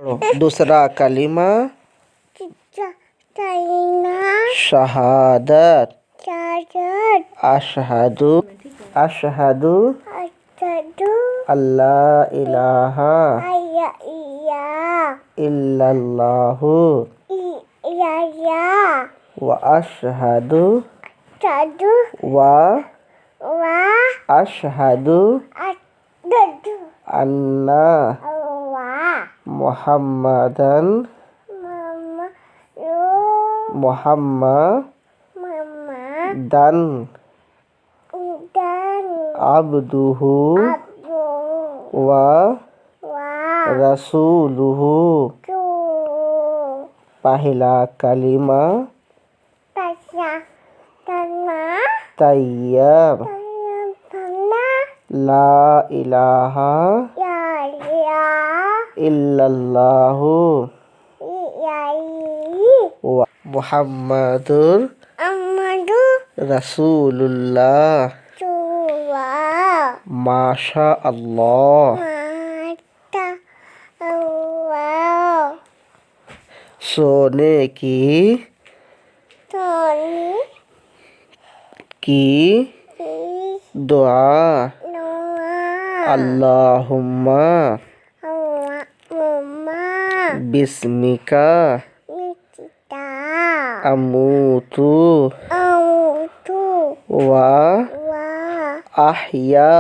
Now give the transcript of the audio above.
दूसरा कलिमा चाइना शहादत चादर अशहदु अशहदु अटदू अल्ला इलाहा आया इया इल्लल्लाहु इया व अशहदु चादू व वा अशहदु अटदू अन्ना वा मुहम्मदन मम्मा मुहम्मदन dan अब्दुहु abu व wa रसूलुहु। tu पहला कलिमा tasya tanah तैयब tanah ला इलाहा ya ya इल्लल्लाहु ya व मुहम्मदुर amadu रसूलुल्लाह। tua माशा अल्लाह। mata wow सोने की Tony की दुआ Noah अल्लाहुम्मा Mama बिस्मिका Nikita अमूतु Autu व Wa अहया